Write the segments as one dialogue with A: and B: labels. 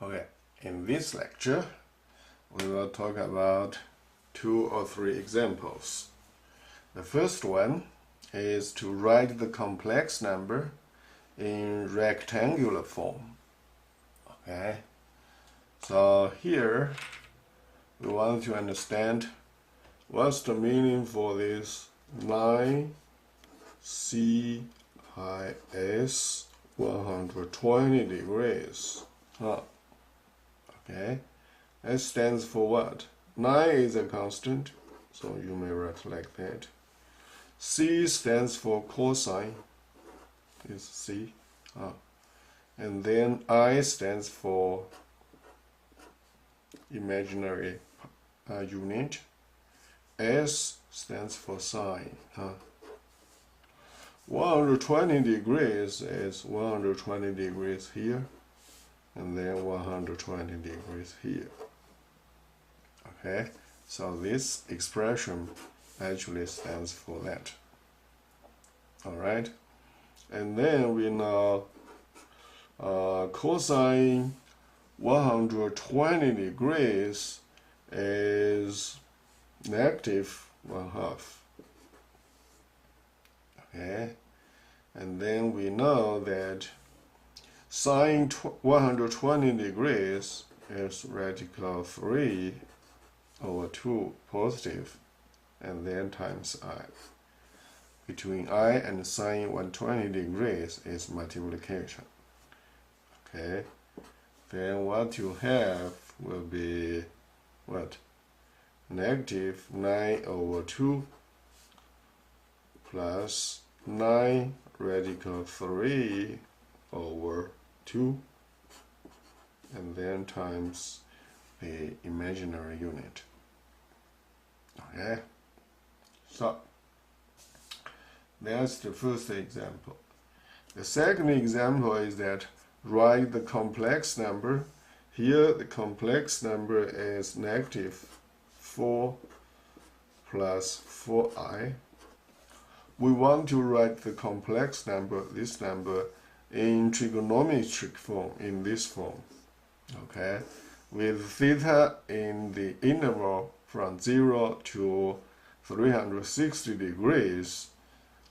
A: Okay, in this lecture, we will talk about 2 or 3 examples. The first one is to write the complex number in rectangular form. Okay, so here we want to understand what's the meaning for this 9CIS 120 degrees. Okay, that stands for what? 9 is a constant, so you may write like that. C stands for cosine, is C. And then I stands for imaginary unit. S stands for sine. 120 degrees is 120 degrees here, and then 120 degrees here. Okay, so this expression actually stands for that. Alright, and then we know cosine 120 degrees is negative 1/2. Okay, and then we know that sine 120 degrees is radical 3/2 positive, and then times I. Between I and sine 120 degrees is multiplication. Okay, then what you have will be what? Negative 9/2 plus 9 radical 3/2, and then times the imaginary unit. Okay, so that's the first example. The second example is that write the complex number. Here the complex number is negative 4 plus 4i. We want to write the complex number, this number, in trigonometric form, in this form. Okay, with theta in the interval from 0 to 360 degrees,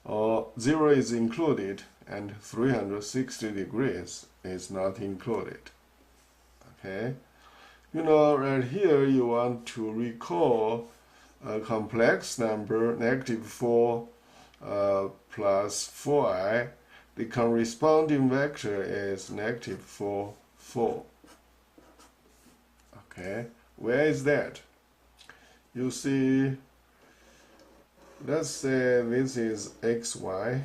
A: or 0 is included and 360 degrees is not included. Okay, you know, right here you want to recall a complex number, negative 4 plus 4i. The corresponding vector is negative 4, 4. Okay, where is that? You see, let's say this is xy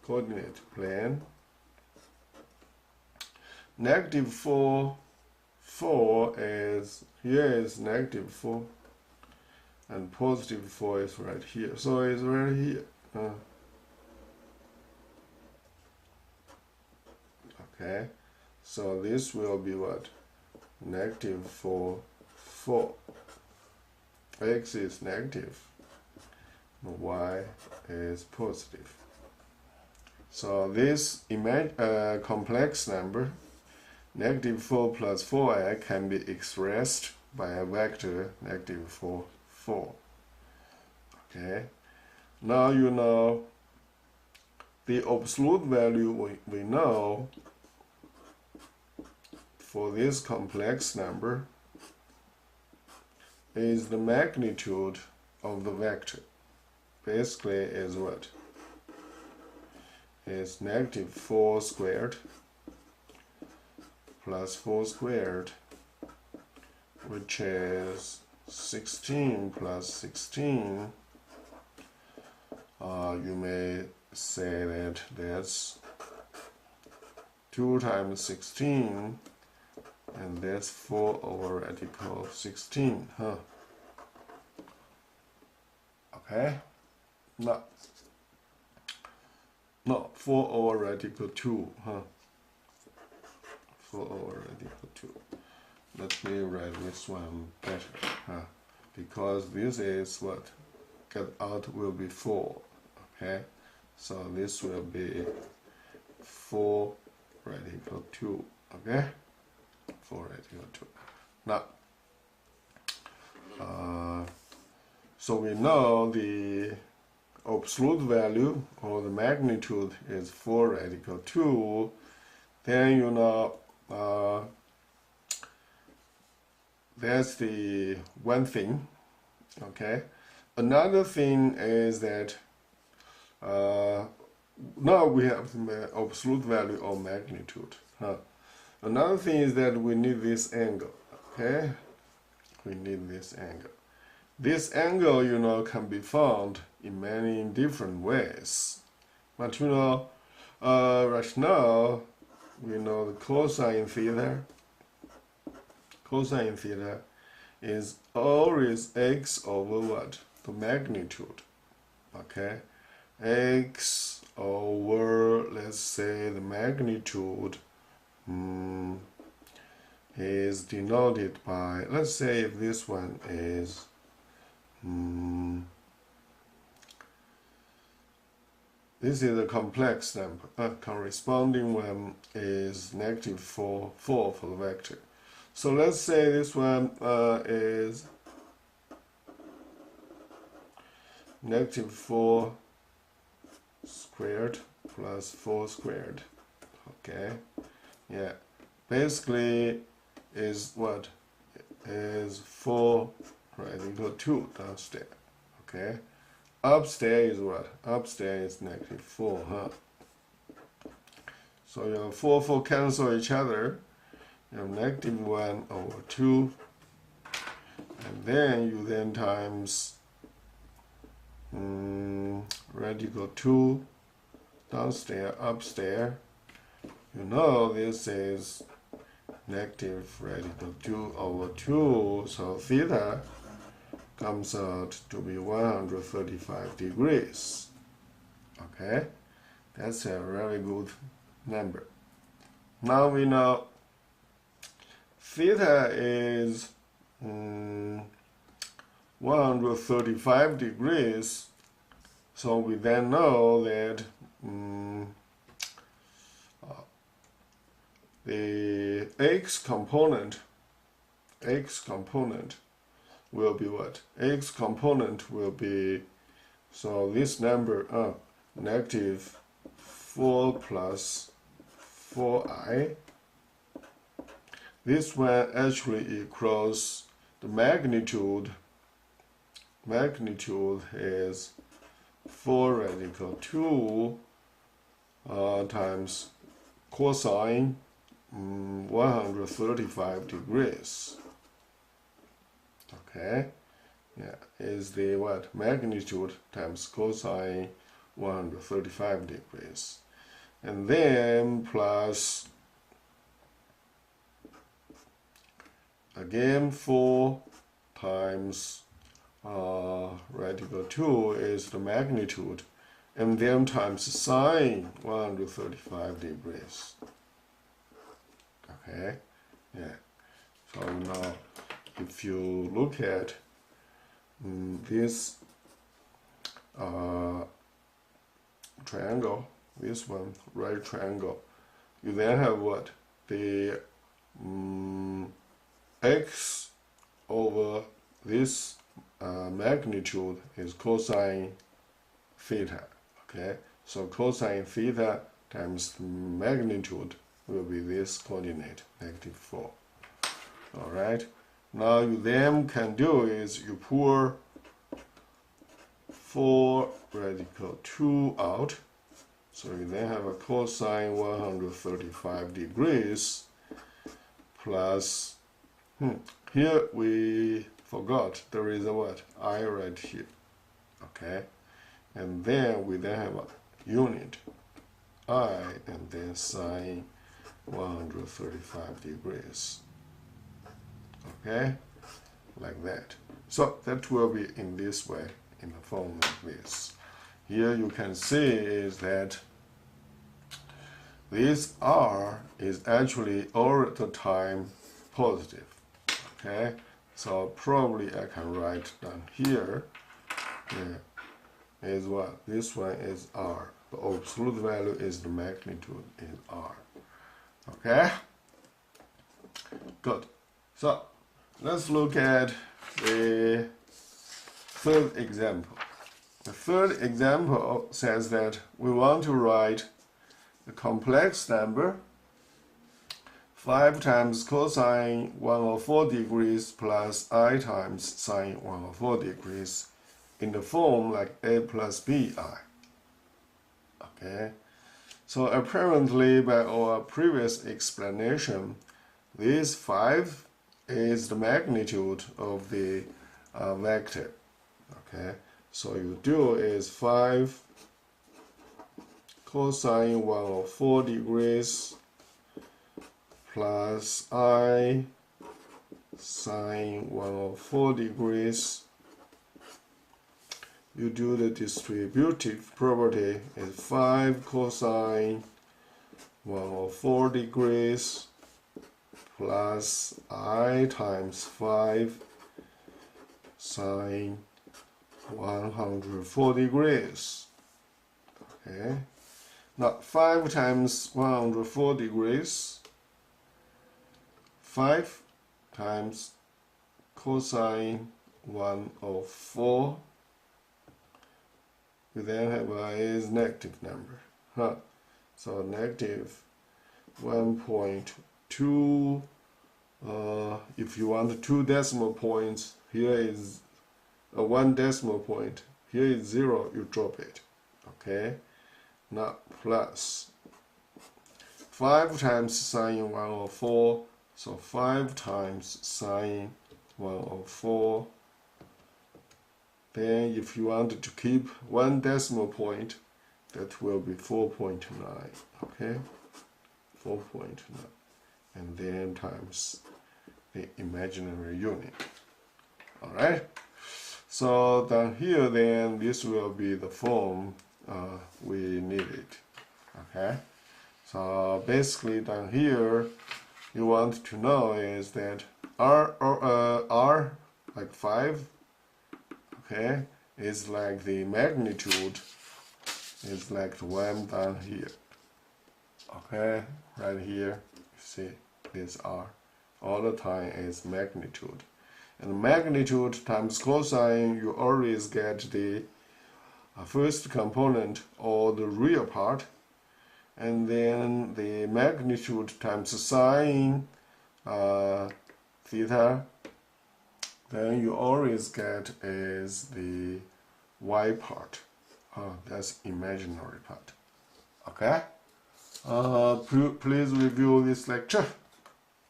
A: coordinate plane. Negative 4, 4 is, here is negative 4, and positive 4 is right here. So it's right here. Okay, so this will be what? Negative 4, 4. X is negative, y is positive. So this complex number, negative 4 plus 4i, can be expressed by a vector negative 4, 4. Okay, now you know the absolute value we know for this complex number is the magnitude of the vector. Basically is what? Is negative 4 squared plus 4 squared, which is 16 plus 16. You may say that that's 2 times 16, and that's 4 over radical 16, Okay, no, 4 over radical 2, 4 over radical 2. Let me write this one better, because this is what? Get out will be 4, okay? So this will be 4 radical 2. Okay, 4 radical 2. Now, so we know the absolute value or the magnitude is 4 radical 2. Then you know that's the one thing. Okay, another thing is that now we have the absolute value or magnitude. Another thing is that we need this angle. Okay, we need this angle. This angle, you know, can be found in many different ways. But you know, right now we know the cosine theta. Cosine theta is always x over what? The magnitude. Okay, x over, let's say, the magnitude is denoted by, let's say if this one is this is a complex number. Corresponding one is negative 4 for the vector. So let's say this one is negative 4 squared plus 4 squared. Okay, yeah, basically is what? Is 4 radical 2 downstairs. Okay, upstairs is what? Upstairs is negative 4, So your 4 cancel each other. You have negative 1 over 2, and then you then times radical 2 downstairs, upstairs. You know this is negative radical 2 over 2, so theta comes out to be 135 degrees. Okay, that's a very good number. Now we know theta is 135 degrees, so we then know that the x component will be what? X component will be, so this number, negative 4 plus 4i. This one actually equals the magnitude. Magnitude is 4 radical 2 times cosine 135 degrees. Okay, yeah, is the what? Magnitude times cosine 135 degrees. And then plus again 4 times radical 2 is the magnitude, and then times sine 135 degrees. Okay, yeah. So now if you look at this triangle, this one, right triangle, you then have what? The x over this magnitude is cosine theta. Okay, so cosine theta times the magnitude will be this coordinate, negative 4. Alright, now you then can do is you pull 4 radical 2 out, so you then have a cosine 135 degrees plus, here we forgot there is a what? I right here. Okay, and then we then have a unit I, and then sine 135 degrees. Okay, like that. So that will be in this way, in the form like this. Here you can see is that this r is actually all the time positive. Okay, so probably I can write down here, is what? This one is r. The absolute value is the magnitude is r. Okay, good. So let's look at the third example. The third example says that we want to write the complex number 5 times cosine 104 degrees plus I times sine 104 degrees in the form like a plus bi. Okay, so apparently by our previous explanation, this 5 is the magnitude of the vector. Okay, so you do is 5 cosine 104 degrees plus I sine 104 degrees. You do the distributive property is 5 cosine 104 degrees plus I times 5 sine 104 degrees. Okay, now 5 times 104 degrees, 5 times cosine 104, we then have is negative number. So negative 1.2. If you want 2 decimal points, here is 1 decimal point, here is 0, you drop it. Okay, now plus 5 times sine 104, so 5 times sine 104. Then if you wanted to keep 1 decimal point, that will be 4.9. Okay, 4.9, and then times the imaginary unit. All right, so down here then this will be the form we needed. Okay, so basically down here you want to know is that r like 5, okay, is like the magnitude is like the one down here. Okay, right here you see this r all the time is magnitude, and magnitude times cosine, you always get the first component or the real part, and then the magnitude times sine theta, then you always get is the y part. That's imaginary part. Okay, please review this lecture.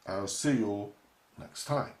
A: I'll see you next time.